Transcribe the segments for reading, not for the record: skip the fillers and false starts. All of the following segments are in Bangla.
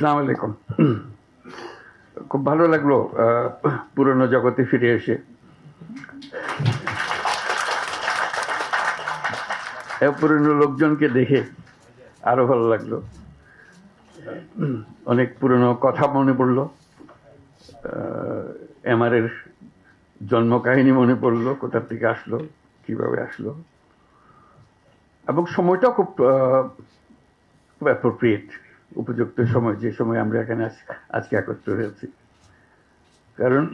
আসসালামু আলাইকুম। খুব ভালো লাগলো পুরনো জগতে ফিরে এসে। পুরনো লোকজনকে দেখে আরো ভালো লাগলো। অনেক পুরনো কথা মনে পড়লো। এমআরের জন্ম কাহিনী মনে পড়লো, কোথা থেকে আসলো, কিভাবে আসলো, এবং সময়টাও খুব অ্যাপ্রোপ্রিয়েট, উপযুক্ত সময়, যে সময় আমরা এখানে আজকে একত্র হয়েছি। কারণ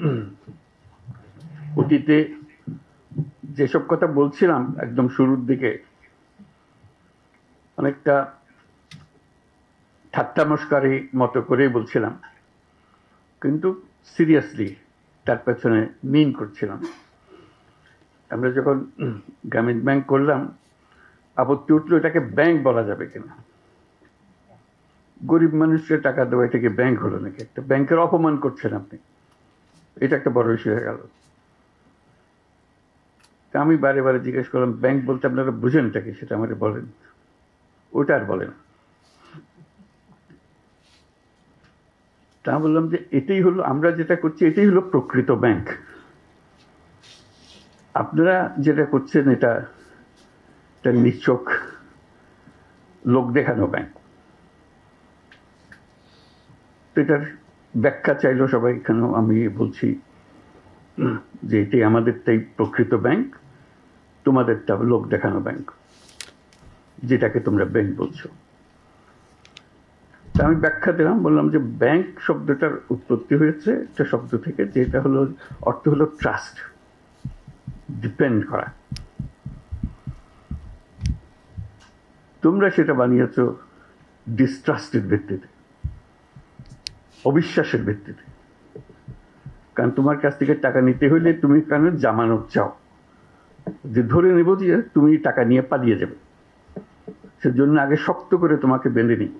অতীতে যেসব কথা বলছিলাম একদম শুরুর দিকে, অনেকটা ঠাট্টা মস্কারি মতো করেই বলছিলাম, কিন্তু সিরিয়াসলি তার পেছনে মিন করছিলাম। আমরা যখন গ্রামীণ ব্যাংক করলাম, আপত্তি উঠলো এটাকে ব্যাংক বলা যাবে কিনা, গরিব মানুষের টাকা দেওয়া এটাকে ব্যাংক হলো নাকি, একটা ব্যাংকের অপমান করছেন আপনি, এটা একটা বড় ইস্যু হয়ে গেল। তা আমি বারে বারে জিজ্ঞেস করলাম, ব্যাংক বলতে আপনারা বুঝেনটা কি, সেটা আমাকে বলেন। ওটা আর বলেন। তা বললাম যে এটাই হলো, আমরা যেটা করছি এটাই হলো প্রকৃত ব্যাংক। আপনারা যেটা করছেন এটা নিছক লোক দেখানো ব্যাংক। তো এটার ব্যাখ্যা চাইলো সবাই, এখানেও আমি বলছি যে এটাই আমাদেরটাই প্রকৃত ব্যাংক, তোমাদেরটা লোক দেখানো ব্যাংক, যেটাকে তোমরা ব্যাংক বলছো। তা আমি ব্যাখ্যা দিলাম, বললাম যে ব্যাংক শব্দটার উৎপত্তি হয়েছে একটা শব্দ থেকে, যেটা হলো অর্থ হলো ট্রাস্ট, ডিপেন্ড করা। তোমরা সেটা বানিয়েছ ডিস্ট্রাস্টের ভিত্তিতে, অবিশ্বাসের ভিত্তিতে। কারণ তোমার কাছ থেকে টাকা নিতে হইলে তুমি কেন জামানত চাও, যে ধরে নেব যে তুমি টাকা নিয়ে পালিয়ে যাবে, সেজন্য আগে শক্ত করে তোমাকে বেঁধে নিই,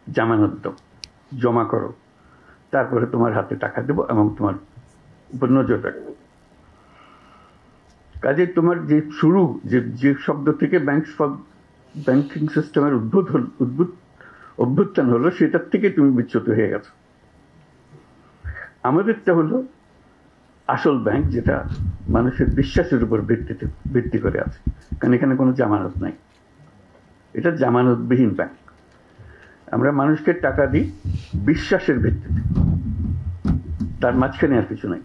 জামানত দাও, জমা করো, তারপরে তোমার হাতে টাকা দেবো এবং তোমার উপর নজর রাখবো। কাজে তোমার যে শুরু, যে শব্দ থেকে ব্যাংকিং সিস্টেমের অভ্যুত্থান হলো, সেটার থেকে তুমি বিচ্যুত হয়ে গেছো। আমাদেরটা হলো আসল ব্যাংক, যেটা মানুষের বিশ্বাসের উপর ভিত্তি করে আছে, কারণ এখানে কোনো জামানত নাই। এটা জামানতবিহীন ব্যাংক। আমরা মানুষকে টাকা দিই বিশ্বাসের ভিত্তিতে, তার মাঝখানে আর কিছু নাই।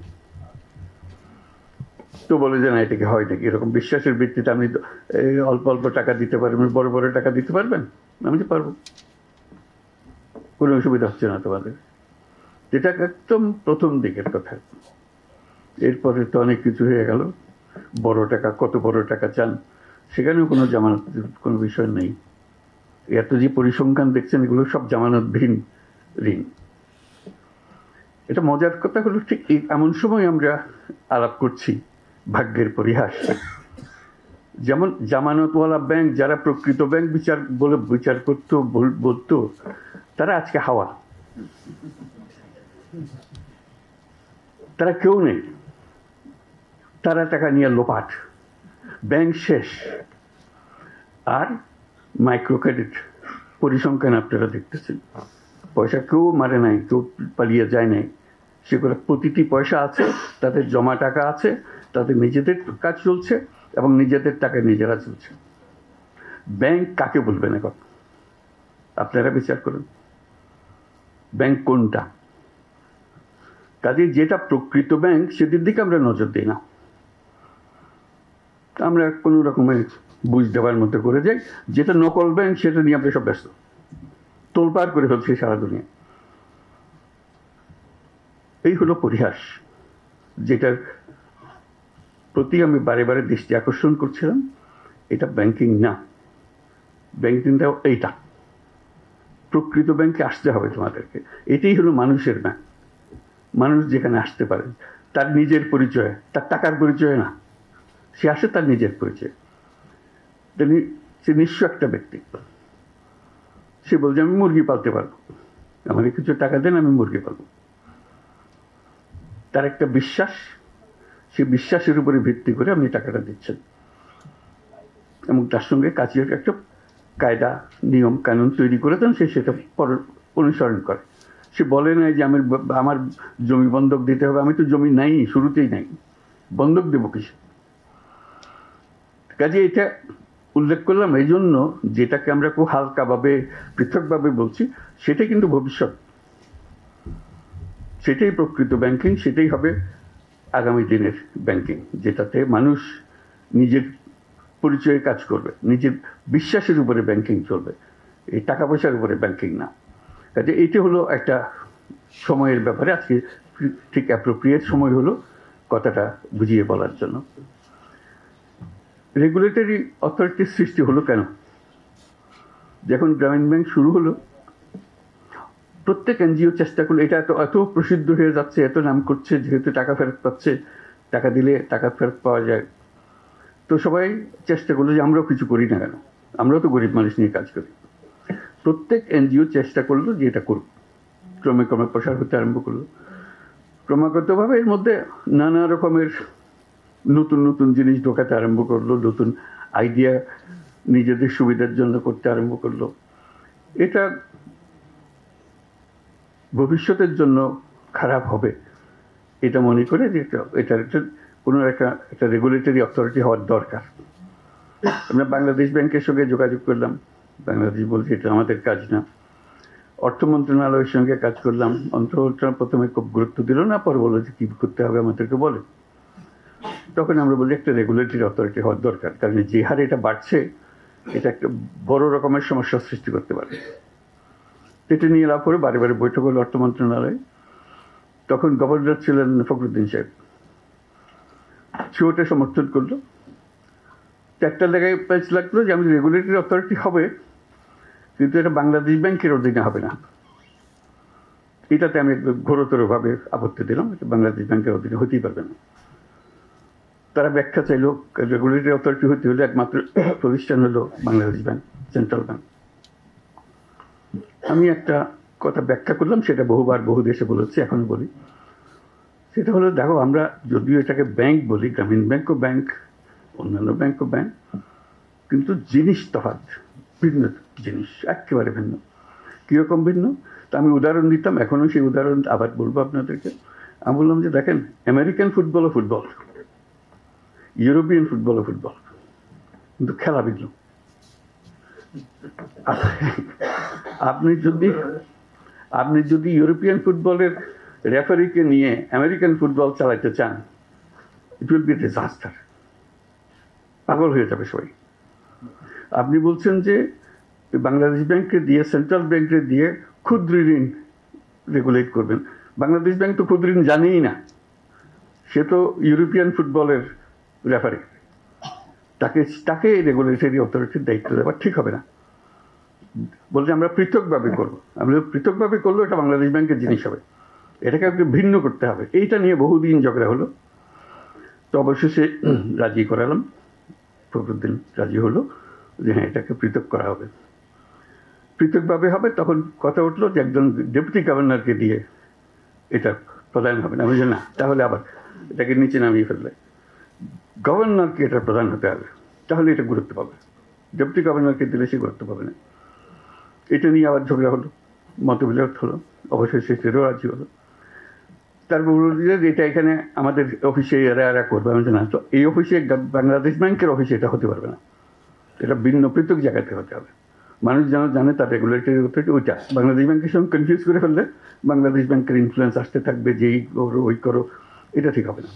তো বলে যে না, এটাকে হয় নাকি এরকম বিশ্বাসের ভিত্তিতে আপনি অল্প অল্প টাকা দিতে পারবেন, বড় বড় টাকা দিতে পারবেন? আমি যে পারবো, কোনো অসুবিধা হচ্ছে না তোমাদের। যেটা একদম প্রথম দিকের কথা। এরপরে তো অনেক কিছু হয়ে গেল। বড় টাকা, কত বড় টাকা চান, সেখানেও কোনো জামানত, কোনো বিষয় নেই। এত যে পরিসংখ্যান দেখছেন, এগুলো সব জামানতবিহীন ঋণ। এটা মজার কথা হলো, ঠিক এমন সময় আমরা আলাপ করছি ভাগ্যের পরিহাস। যেমন জামানতওয়ালা ব্যাংক, যারা প্রকৃত ব্যাংক বিচার করতো, বলতো, তারা আজকে হাওয়া, তারা কেউ নেই, তারা টাকা নিয়ে লোপাট, ব্যাংক শেষ। আর মাইক্রো ক্রেডিট পরিসংখ্যান আপনারা দেখতেছেন, পয়সা কেউ মারে নাই, কেউ পালিয়ে যায় নাই, সেগুলো প্রতিটি পয়সা আছে, তাদের জমা টাকা আছে, তাদের নিজেদের কাজ চলছে এবং নিজেদের টাকায় নিজেরা চলছে। ব্যাংক কাকে বলবেন এখন? আপনারা বিচার করুন, ব্যাংক কোনটা? কাজে যেটা প্রকৃত ব্যাংক, সেটির দিকে আমরা নজর দিই না। আমরা কোনো রকমের বুঝ দেওয়ার মতো করে যাই। যেটা নকল ব্যাংক, সেটা নিয়ে আমরা সব ব্যস্ত, তোলপাড় করে ফেলছি সারা দুনিয়া। এই হলো পরিহাস, যেটার প্রতি আমি বারে বারে দৃষ্টি আকর্ষণ করছিলাম। এটা ব্যাংকিং না, ব্যাংকিংটা এইটা। প্রকৃত ব্যাংকে আসতে হবে তোমাদেরকে। এটাই হলো মানুষের ব্যাংক। মানুষ যেখানে আসতে পারে, তার নিজের পরিচয়, তার টাকার পরিচয় না, সে আসে তার নিজের পরিচয়। সে নিঃস্ব একটা ব্যক্তি, সে বলছে আমি মুরগি পালতে পারবো, আমাকে কিছু টাকা দেন, আমি মুরগি পালবো। তার একটা বিশ্বাস, সে বিশ্বাসের উপরে ভিত্তি করে আপনি টাকাটা দিচ্ছেন, এবং তার সঙ্গে কাজের একটা কায়দা, নিয়ম কানুন তৈরি করে দেন, সে সেটা অনুসরণ করে। সে বলে নাই যে আমার জমি বন্ধক দিতে হবে, আমি তো জমি নাই, শুরুতেই নাই, বন্ধক দেবো কিসে? কাজে এটা উল্লেখ করলাম এই জন্য, যেটাকে আমরা খুব হালকাভাবে পৃথকভাবে বলছি, সেটাই কিন্তু ভবিষ্যৎ, সেটাই প্রকৃত ব্যাংকিং, সেটাই হবে আগামী দিনের ব্যাংকিং, যেটাতে মানুষ নিজের পরিচয়ে কাজ করবে, নিজের বিশ্বাসের উপরে ব্যাংকিং চলবে, এই টাকা পয়সার উপরে ব্যাংকিং না। কাজে এইটা হলো একটা সময়ের ব্যাপারে, আজকে ঠিক অ্যাপ্রোপ্রিয়েট সময় হলো কথাটা বুঝিয়ে বলার জন্য। রেগুলেটরি অথরিটির সৃষ্টি হলো কেন? যখন গ্রামীণ ব্যাংক শুরু হলো, প্রত্যেক এনজিও চেষ্টা করলো, এটা এত প্রসিদ্ধ হয়ে যাচ্ছে, এত নাম করছে, যেহেতু টাকা ফেরত পাচ্ছে, টাকা দিলে টাকা ফেরত পাওয়া যায়, তো সবাই চেষ্টা করলো যে আমরাও কিছু করি না কেন, আমরাও তো গরিব মানুষ নিয়ে কাজ করি। প্রত্যেক এনজিও চেষ্টা করলো যে এটা করুক, ক্রমে ক্রমে প্রসার হতে আরম্ভ করলো। ক্রমাগতভাবে এর মধ্যে নানা রকমের নতুন নতুন জিনিস ঢোকাতে আরম্ভ করলো, নতুন আইডিয়া নিজেদের সুবিধার জন্য করতে আরম্ভ করলো। এটা ভবিষ্যতের জন্য খারাপ হবে এটা মনে করে যে এটার কোনো একটা রেগুলেটরি অথরিটি হওয়ার দরকার। আমরা বাংলাদেশ ব্যাংকের সঙ্গে যোগাযোগ করলাম, বাংলাদেশ বলছে এটা আমাদের কাজ না। অর্থ মন্ত্রণালয়ের সঙ্গে কাজ করলাম, অর্থ মন্ত্রণালয় প্রথমে খুব গুরুত্ব দিল না, পরে বললো যে কী করতে হবে আমাদেরকে বলে। তখন আমরা বলি একটা রেগুলেটরি অথরিটি হওয়ার দরকার, কারণ যে হারে এটা বাড়ছে, এটা একটা বড় রকমের সমস্যার সৃষ্টি করতে পারে। এটা নিয়ে লাভ করে বারে বারে বৈঠক হলো অর্থ মন্ত্রণালয়ে। তখন গভর্নর ছিলেন ফখরুদ্দিন সাহেব, সেটা সমর্থন করলো। একটা জায়গায় প্যাচ লাগলো যে আমি রেগুলেটরি অথরিটি হবে, কিন্তু এটা বাংলাদেশ ব্যাংকের অধীনে হবে না। এটাতে আমি একদম ঘোরতরভাবে আপত্তি দিলাম, এটা বাংলাদেশ ব্যাংকের অধীনে হতেই পারবে না। তারা ব্যাখ্যা চাইলো, রেগুলেটরি অথরিটি হতে হলে একমাত্র প্রতিষ্ঠান হলো বাংলাদেশ ব্যাংক, সেন্ট্রাল ব্যাংক। আমি একটা কথা ব্যাখ্যা করলাম, সেটা বহুবার বহু দেশে বলেছি, এখন বলি। সেটা হলো, দেখো আমরা যদিও এটাকে ব্যাংক বলি, গ্রামীণ ব্যাংকও ব্যাংক, অন্যান্য ব্যাংকও ব্যাংক, কিন্তু জিনিস তফাৎ, ভিন্ন জিনিস, একেবারে ভিন্ন। কীরকম ভিন্ন? তা আমি উদাহরণ দিতাম, এখনও সেই উদাহরণ আবার বলবো আপনাদেরকে। আমি বললাম যে দেখেন, আমেরিকান ফুটবলও ফুটবল, ইউরোপিয়ান ফুটবলও ফুটবল, কিন্তু খেলা ভিন্ন। আপনি যদি ইউরোপিয়ান ফুটবলের রেফারিকে নিয়ে আমেরিকান ফুটবল চালাতে চান, ইট উইল বি ডিজাস্টার, পাগল হয়ে যাবে সবাই। আপনি বলছেন যে বাংলাদেশ ব্যাংককে দিয়ে, সেন্ট্রাল ব্যাংকে দিয়ে ক্ষুদ্র ঋণ রেগুলেট করবেন। বাংলাদেশ ব্যাংক তো ক্ষুদ্র ঋণ জানেই না, সে তো ইউরোপিয়ান ফুটবলের রেফারি, তাকে রেগুলেটরি অথরিটির দায়িত্ব দেওয়া ঠিক হবে না। বলছে আমরা পৃথকভাবে করবো, আমরা পৃথকভাবে করলেও এটা বাংলাদেশ ব্যাংকের জিনিস হবে, এটাকে একটু ভিন্ন করতে হবে। এইটা নিয়ে বহুদিন ঝগড়া হলো, তো অবশেষে রাজি করালাম, ফখরুদ্দিন রাজি হলো যে হ্যাঁ এটাকে পৃথক করা হবে, পৃথকভাবে হবে। তখন কথা উঠলো যে একজন ডেপুটি গভর্নরকে দিয়ে এটা প্রধান হবে না। আমি বলছি না, তাহলে আবার এটাকে নিচে নামিয়ে ফেললে গভর্নরকে এটা প্রধান হতে হবে, তাহলে এটা গুরুত্ব পাবে। ডেপুটি গভর্নরকে দিলে সে গুরুত্ব পাবে না। এটা নিয়ে আবার ঝগড়া হলো, মতবিরোধ হলো, অবশেষে সেটাও রাজি হলো। তারপর বলল যে এটা এখানে আমাদের অফিসে এরা করবে। আমি না, তো এই অফিসে, বাংলাদেশ ব্যাংকের অফিসে এটা হতে পারবে না, এটা ভিন্ন পৃথক জায়গাতে হতে হবে। মানুষ যেন জানে তার রেগুলেটরি অথরিটি ওইটা। বাংলাদেশ ব্যাংকের সঙ্গে কনফিউজ করে ফেললে বাংলাদেশ ব্যাংকের ইনফ্লুয়েন্স আসতে থাকবে, যেই করো ওই করো, এটা ঠিক হবে না।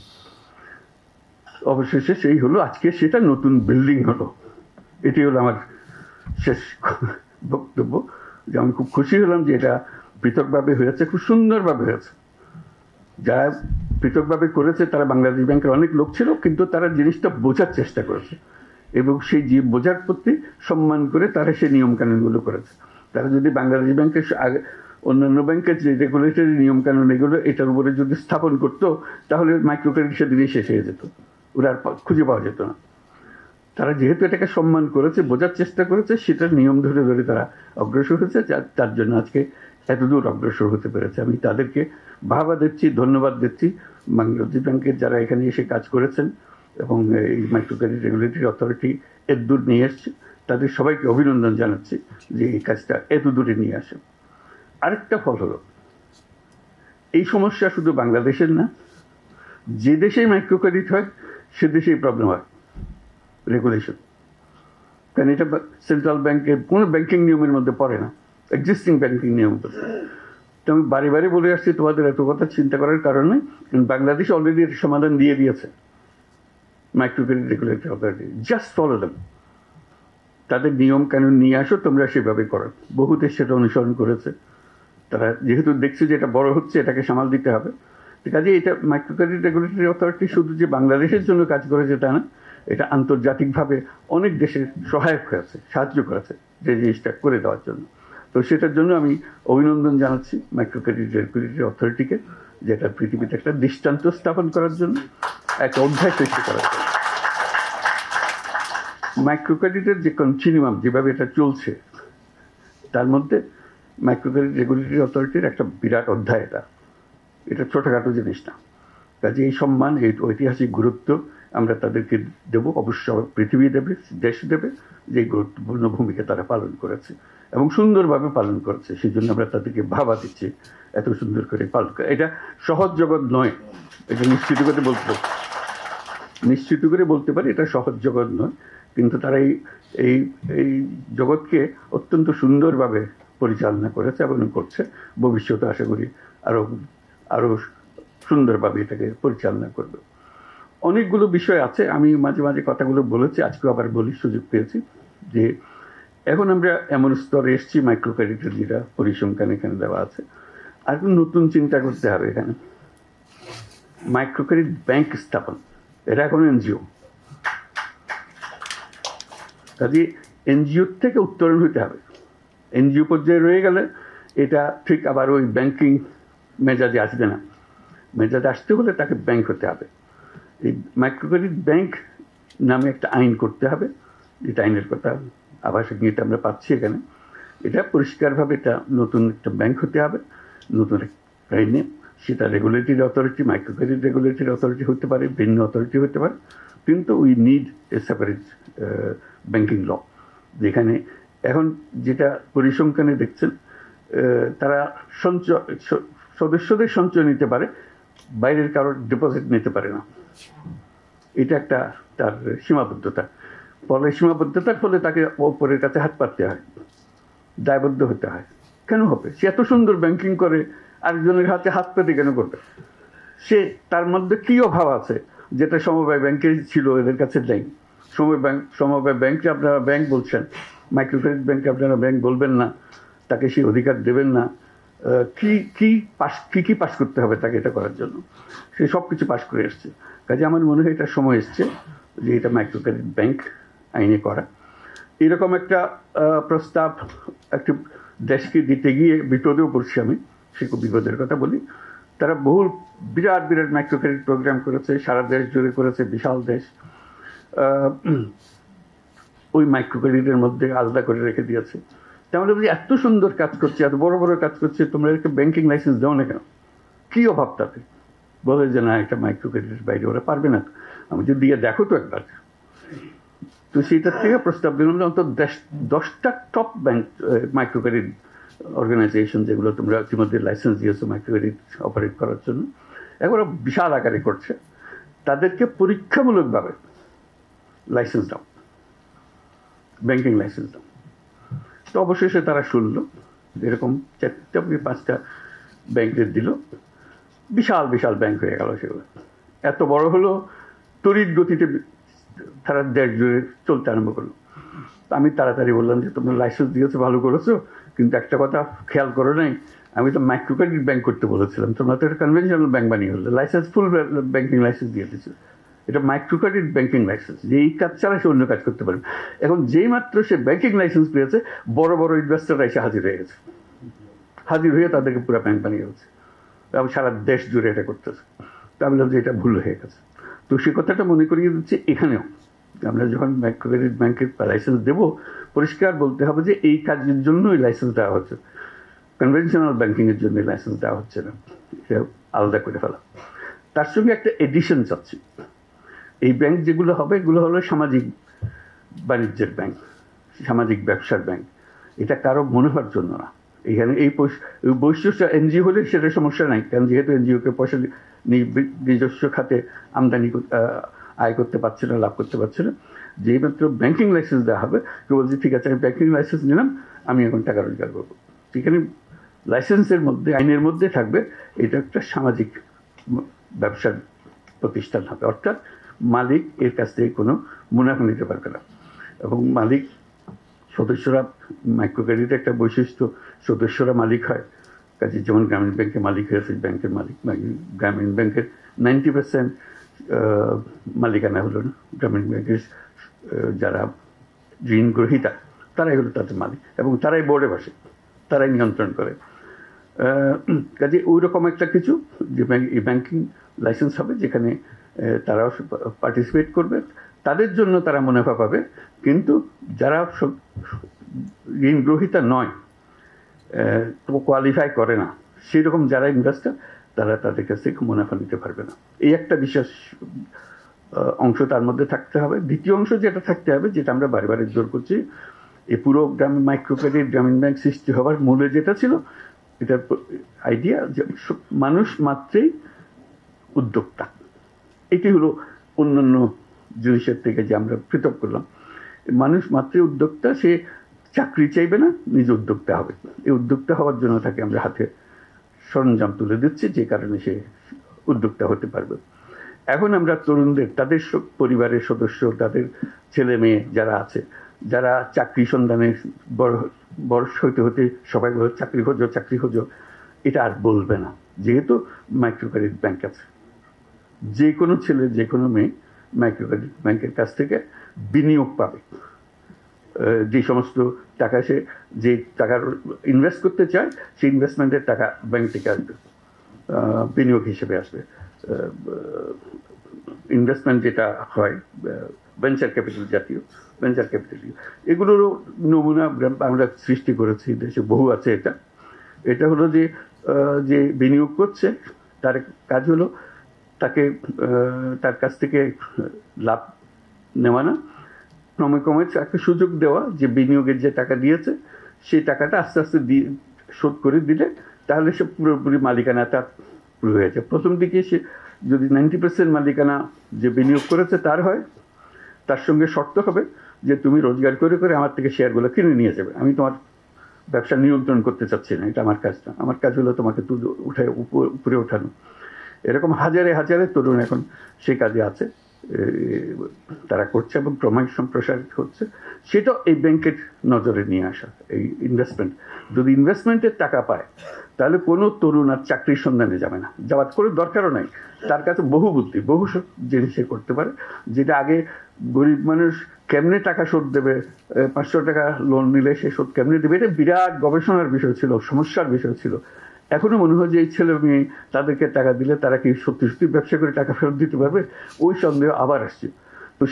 অবশেষে সেই হলো, আজকে সেটা নতুন বিল্ডিং হলো। এটি হলো আমার শেষ বক্তব্য, যে আমি খুব খুশি হলাম যে এটা পৃথকভাবে হয়েছে, খুব সুন্দরভাবে হয়েছে। যারা পৃথকভাবে করেছে তারা বাংলাদেশ ব্যাংকের অনেক লোক ছিল, কিন্তু তারা জিনিসটা বোঝার চেষ্টা করেছে এবং সেই যে বোঝার প্রতি সম্মান করে তারা সেই নিয়মকানুনগুলো করেছে। তারা যদি বাংলাদেশ ব্যাংকের অন্যান্য ব্যাংকের যে রেগুলেটরি নিয়মকানুন এগুলো এটার উপরে যদি স্থাপন করতো, তাহলে মাইক্রো ক্রেডিট সেদিনই শেষ হয়ে যেত, ওরা আর খুঁজে পাওয়া যেত না। তারা যেহেতু এটাকে সম্মান করেছে, বোঝার চেষ্টা করেছে, সেটার নিয়ম ধরে ধরে তারা অগ্রসর হয়েছে, তার জন্য আজকে এতদূর অগ্রসর হতে পেরেছে। আমি তাদেরকে বাহবা দিচ্ছি, ধন্যবাদ দিচ্ছি। বাংলাদেশ ব্যাংকের যারা এখানে এসে কাজ করেছেন এবং এই মাইক্রো ক্রেডিট রেগুলেটরি অথরিটি এতদূর নিয়ে এসছে, তাদের সবাইকে অভিনন্দন জানাচ্ছি যে এই কাজটা এত দূরে নিয়ে আসে। আরেকটা ফল হলো, এই সমস্যা শুধু বাংলাদেশের না, যে দেশেই মাইক্রো ক্রেডিট হয় সে দেশেই প্রবলেম হয় রেগুলেশন। কারণ এটা সেন্ট্রাল ব্যাংকের কোনো ব্যাংকিং নিয়মের মধ্যে পড়ে না, এক্সিস্টিং ব্যাংকিং নিয়ম। তো আমি বারে বারে বলে আসছি তোমাদের এত কথা চিন্তা করার কারণে বাংলাদেশ অলরেডি এর সমাধান দিয়ে দিয়েছে। Micro credit regulatory authority, just follow them, তাদের নিয়ম কানুন নিয়ে আসো, তোমরা সেভাবে করো। বহু দেশ সেটা অনুসরণ করেছে। তারা যেহেতু দেখছে যে এটা বড় হচ্ছে, এটাকে সামাল দিতে হবে। কাজে এটা মাইক্রো ক্রেডিট রেগুলেটরি অথরিটি শুধু যে বাংলাদেশের জন্য কাজ করেছে তা না, এটা আন্তর্জাতিকভাবে অনেক দেশের সহায়ক হয়েছে, সাহায্য করেছে যে জিনিসটা করে দেওয়ার জন্য। তো সেটার জন্য আমি অভিনন্দন জানাচ্ছি মাইক্রো ক্রেডিট রেগুলেটরি অথরিটিকে, যেটা পৃথিবীতে একটা দৃষ্টান্ত স্থাপন করার জন্য, একটা অধ্যায় সৃষ্টি করার জন্য। মাইক্রো ক্রেডিটের যে কন্টিনিউয়াম যেভাবে এটা চলছে, তার মধ্যে মাইক্রো ক্রেডিট রেগুলেটরি অথরিটির একটা বিরাট অধ্যায়। এটা ছোটোখাটো জিনিস না। কাজে এই সম্মান, এই ঐতিহাসিক গুরুত্ব আমরা তাদেরকে দেবো, অবশ্য পৃথিবী দেবে, দেশ দেবে, যে গুরুত্বপূর্ণ ভূমিকা তারা পালন করেছে এবং সুন্দরভাবে পালন করেছে। সেই জন্য আমরা তাদেরকে ভাবা দিচ্ছি এত সুন্দর করে পালন করে। এটা সহজ জগৎ নয়, এটা নিশ্চিত করে বলতে পারি এটা সহজ জগৎ নয়, কিন্তু তারা এই এই জগৎকে অত্যন্ত সুন্দরভাবে পরিচালনা করেছে এবং করছে। ভবিষ্যতে আশা করি আরও সুন্দরভাবে এটাকে পরিচালনা করবে। অনেকগুলো বিষয় আছে, আমি মাঝে মাঝে কথাগুলো বলেছি, আজকেও আবার বলি, সুযোগ পেয়েছি, যে এখন আমরা এমন স্তরে এসেছি মাইক্রো ক্রেডিটের যেটা পরিসংখ্যান এখানে দেওয়া আছে, আর নতুন চিন্তা করতে হবে। এখানে মাইক্রো ক্রেডিট ব্যাংক স্থাপন, এটা এখন এনজিও। কাজে এনজিওর থেকে উত্তরণ হতে হবে। এনজিও পর্যায়ে রয়ে গেলে এটা ঠিক আবার ওই ব্যাংকিং মেজাজে আসবে না। মেজাজে আসতে হলে তাকে ব্যাংক হতে হবে। এই মাইক্রো ক্রেডিট ব্যাংক নামে একটা আইন করতে হবে, যেটা আইনের কথা আবাসিক নীতি আমরা পাচ্ছি এখানে। এটা পরিষ্কারভাবে এটা নতুন একটা ব্যাংক হতে হবে, নতুন একটা আইনে। সেটা regulatory authority, micro credit regulatory authority হতে পারে, ভিন্ন অথরিটি হতে পারে, কিন্তু we need a separate banking law. যেখানে এখন যেটা পরিসংখ্যানে দেখছেন, তারা সদস্যদের সঞ্চয় নিতে পারে, বাইরের কারোর ডিপোজিট নিতে পারে না। এটা একটা তার সীমাবদ্ধতা। সীমাবদ্ধতার ফলে তাকে অপরের কাছে হাত পাততে হয়, দায়বদ্ধ হতে হয়। কেন হবে? সে এত সুন্দর ব্যাংকিং করে, আরেকজনের হাতে হাত পেতে কেন করবে? সে তার মধ্যে কী অভাব আছে যেটা সমবায় ব্যাংকের ছিল, এদের কাছে নেই। সমবায় ব্যাংকে আপনারা ব্যাংক বলছেন, মাইক্রো ক্রেডিট ব্যাংকে আপনারা ব্যাংক বলবেন না, তাকে সেই অধিকার দেবেন না। কি পাস করতে হবে তাকে এটা করার জন্য? সে সব কিছু পাস করে এসছে। কাজে আমার মনে হয় এটা সময় এসছে যে এটা মাইক্রো ক্রেডিট ব্যাংক আইনে করা। এরকম একটা প্রস্তাব একটি দেশকে দিতে গিয়ে বিপদেও পড়ছি আমি। সে খুব বিপদের কথা বলি। তারা বিরাট মাইক্রো ক্রেডিট প্রোগ্রাম করেছে, সারা দেশ জুড়ে করেছে, বিশাল দেশ। ওই মাইক্রো ক্রেডিটের মধ্যে আলাদা করে রেখে দিয়েছে। তাহলে বলি এত সুন্দর কাজ করছে, এত বড় বড় কাজ করছে, তোমরা একে ব্যাংকিং লাইসেন্স দাও না কেন? কী অভাব তাতে? বলে যে না, একটা মাইক্রো ক্রেডিটের বাইরে ওরা পারবে না। আমি যদি দিয়ে দেখো তো একবার। তো সেইটার থেকে প্রস্তাব দিলাম যে অন্তত 10টা top bank micro credit organization, যেগুলো তোমরা ইতিমধ্যে লাইসেন্স দিয়েছো মাইক্রো ক্রেডিট অপারেট করার জন্য, এগুলো বিশাল আকারে করছে, তাদেরকে পরীক্ষামূলকভাবে লাইসেন্স দাও, ব্যাংকিং লাইসেন্স দাও। তো অবশেষে তারা শুনলো, এরকম 4-5টা ব্যাংকের দিল, বিশাল ব্যাংক হয়ে গেল সেগুলো। এত বড় হলো, তড়িৎ গতিতে তারা দেশ জুড়ে চলতে আরম্ভ করলো। আমি তাড়াতাড়ি বললাম যে তোমরা লাইসেন্স দিয়েছো, ভালো করেছো, কিন্তু একটা কথা খেয়াল করো নাই, আমি তো মাইক্রো ক্রেডিট ব্যাংক করতে বলেছিলাম, তোমরা তো একটা কনভেনশনাল ব্যাংক বানিয়ে হলো। লাইসেন্স ফুল ব্যাংকিং লাইসেন্স দিয়ে দিচ্ছ, এটা মাইক্রো ক্রেডিট ব্যাংকিং লাইসেন্স, যে এই কাজ ছাড়া সে অন্য কাজ করতে পারবে। এখন যেই মাত্র সে ব্যাংকিং লাইসেন্স পেয়েছে, বড় বড় ইনভেস্টররা এসে হাজির হয়ে তাদেরকে পুরো ব্যাংক বানিয়ে গেছে এবং সারা দেশ জুড়ে এটা করতেছে। তো আমি বললাম যে এটা ভুল হয়ে গেছে। তো সে কথাটা মনে করিয়ে দিচ্ছে এখানেও, আমরা যখন মাইক্রো ক্রেডিট ব্যাংকের লাইসেন্স দেবো, পরিষ্কার বলতে হবে যে এই কাজের জন্যই লাইসেন্স দেওয়া হচ্ছে, কনভেনশনাল ব্যাংকিংয়ের জন্য লাইসেন্স দেওয়া হচ্ছে না, এটা আলাদা করে ফেলা। তার সঙ্গে একটা এডিশন চাচ্ছি, এই ব্যাংক যেগুলো হবে, এগুলো হলো সামাজিক বাণিজ্যের ব্যাংক, সামাজিক ব্যবসার ব্যাংক। এটা কারো মনে হওয়ার জন্য না, এইখানে এই বৈশিষ্ট্য এনজিও হলে সেটা সমস্যা নাই, কারণ যেহেতু এনজিওকে পয়সা নিজস্ব খাতে আমদানি আয় করতে পারছে না, লাভ করতে পারছে না। যেই মাত্র ব্যাংকিং লাইসেন্স দেওয়া হবে, কেউ বলছে ঠিক আছে আমি ব্যাংকিং লাইসেন্স নিলাম, আমি এখন টাকা রোজগার করবো। সেখানে লাইসেন্সের মধ্যে, আইনের মধ্যে থাকবে এটা একটা সামাজিক ব্যবসার প্রতিষ্ঠান হবে, অর্থাৎ মালিক এর কাছ থেকে কোনো মুনাফা নিতে পারবে না। এবং মালিক সদস্যরা, মাইক্রো ক্রেডিটের একটা বৈশিষ্ট্য, সদস্যরা মালিক হয়। কাজে যেমন গ্রামীণ ব্যাংকের মালিক হয়েছে ব্যাংকের মালিক, গ্রামীণ ব্যাংকের 90% মালিকানা হলো না, গ্রামীণ ব্যাংকের যারা ঋণ গ্রহীতা তারাই হলো তাদের মালিক, এবং তারাই বোর্ডে বসে, তারাই নিয়ন্ত্রণ করে। কাজে ওই রকম একটা কিছু যে ব্যাংকিং লাইসেন্স হবে, যেখানে তারাও পার্টিসিপেট করবে, তাদের জন্য তারা মুনাফা পাবে। কিন্তু যারা ঋণ গ্রহীতা নয়, কোয়ালিফাই করে না, সেই রকম যারা ইনভেস্টার, তারা তাদের কাছ থেকে মুনাফা নিতে পারবে না। এই একটা বিশেষ অংশ তার মধ্যে থাকতে হবে। দ্বিতীয় অংশ যেটা থাকতে হবে, যেটা আমরা বারে বারে জোর করছি, এই পুরো মাইক্রো ক্রেডিট গ্রামীণ ব্যাংক সৃষ্টি হওয়ার মূলে যেটা ছিল, এটার আইডিয়া যে মানুষ মাত্রেই উদ্যোক্তা। এটি হলো অন্যান্য জিনিসের থেকে যে আমরা পৃথক করলাম। মানুষ মাত্রই উদ্যোক্তা, সে চাকরি চাইবে না, নিজে উদ্যোক্তা হবে। এই উদ্যোক্তা হওয়ার জন্য তাকে আমরা হাতে সরঞ্জাম তুলে দিচ্ছি, যে কারণে সে উদ্যোক্তা হতে পারবে। এখন আমরা তরুণদের, তাদের পরিবারের সদস্য, তাদের ছেলে মেয়ে যারা আছে, যারা চাকরি সন্ধানে বয়স হতে হতে সবাই বলে চাকরি খোঁজো চাকরি খোঁজো, এটা আর বলবে না, যেহেতু মাইক্রো ক্রেডিট ব্যাংক আছে। যে কোনো ছেলে, যে কোনো মেয়ে মাইক্রো ক্রেডিট ব্যাংকের কাছ থেকে বিনিয়োগ পাবে। যে সমস্ত টাকা সে, যে টাকার ইনভেস্ট করতে চায়, সেই ইনভেস্টমেন্টের টাকা ব্যাংক থেকে আসবে, বিনিয়োগ হিসেবে আসবে। ইনভেস্টমেন্ট যেটা হয় ভেঞ্চার ক্যাপিটাল জাতীয়, ভেঞ্চার ক্যাপিটাল, এগুলোরও নমুনা আমরা সৃষ্টি করেছি, দেশে বহু আছে। এটা হলো যে বিনিয়োগ করছে, তার কাজ হলো তাকে তার কাছ থেকে লাভ নেওয়া না, ক্রমে ক্রমে একটা সুযোগ দেওয়া, যে বিনিয়োগের যে টাকা দিয়েছে সেই টাকাটা আস্তে আস্তে শোধ করে দিলে তাহলে সে পুরোপুরি মালিকানা তার পুরো হয়ে যায়। প্রথম দিকে সে যদি 90% মালিকানা যে বিনিয়োগ করেছে তার হয়, তার সঙ্গে শর্ত হবে যে তুমি রোজগার করে করে আমার থেকে শেয়ারগুলো কিনে নিয়ে যাবে, আমি তোমার ব্যবসা নিয়ন্ত্রণ করতে চাচ্ছি না, এটা আমার কাজ না, আমার কাজ হলো তোমাকে উঠে উপরে ওঠানো। এরকম হাজারে হাজারে তরুণ এখন সেই কাজে আছে, তারা করছে এবং ক্রমশ সম্প্রসারিত হচ্ছে। সেটা এই ব্যাংকের নজরে নিয়ে আসা, এই ইনভেস্টমেন্ট। যদি ইনভেস্টমেন্টের টাকা পায় তাহলে কোনো তরুণ আর চাকরির সন্ধানে যাবে না, যাওয়ার কোনো দরকারও নাই। তার কাছে বহু বুদ্ধি, বহু জিনিস সে করতে পারে, যেটা আগে গরিব মানুষ কেমনে টাকা শোধ দেবে, 500 টাকা লোন নিলে সে শোধ কেমনে দেবে, এটা বিরাট গবেষণার বিষয় ছিল, সমস্যার বিষয় ছিল। এখনো মনে হয় যে এই ছেলে মেয়ে, তাদেরকে টাকা দিলে তারা কি সত্যি সত্যি ব্যবসা করে টাকা ফেরত দিতে পারবে, ওই সন্দেহ আবার আসছে। তো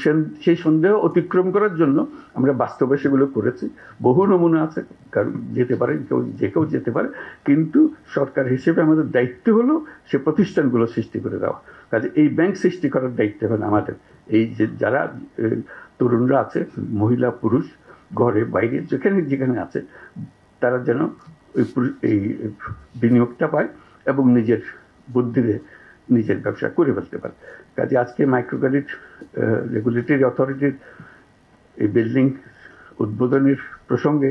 সেই সন্দেহ অতিক্রম করার জন্য আমরা বাস্তবে সেগুলো করেছি। বহু নমুনা আছে, কারণ যেতে পারে, কেউ যেতে পারে, কিন্তু সরকার হিসেবে আমাদের দায়িত্ব হলো সে প্রতিষ্ঠানগুলো সৃষ্টি করে দেওয়া। কাজে এই ব্যাংক সৃষ্টি করার দায়িত্ব হলো আমাদের। এই যে যারা তরুণরা আছে, মহিলা পুরুষ, ঘরে বাইরে যেখানে যেখানে আছে, তারা যেন এই বিনিয়োগটা পায় এবং নিজের বুদ্ধিতে নিজের ব্যবসা করে ফেলতে পারে। কাজে আজকে মাইক্রো ক্রেডিট রেগুলেটরি অথরিটির এই বিল্ডিং উদ্বোধনের প্রসঙ্গে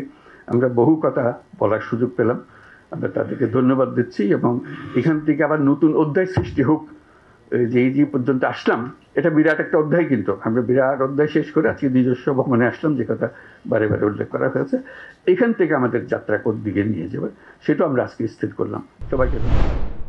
আমরা বহু কথা বলার সুযোগ পেলাম। আমরা তাদেরকে ধন্যবাদ দিচ্ছি, এবং এখান থেকে আবার নতুন অধ্যায় সৃষ্টি হোক। যে এই যে পর্যন্ত আসলাম, এটা বিরাট একটা অধ্যায়, কিন্তু আমরা বিরাট অধ্যায় শেষ করে আজকে নিজস্ব ভবনে আসলাম, যে কথা বারে বারে উল্লেখ করা হয়েছে। এখান থেকে আমাদের যাত্রা কোন দিকে নিয়ে যাবে সেটাও আমরা আজকে স্থির করলাম। সবাইকে ধন্যবাদ।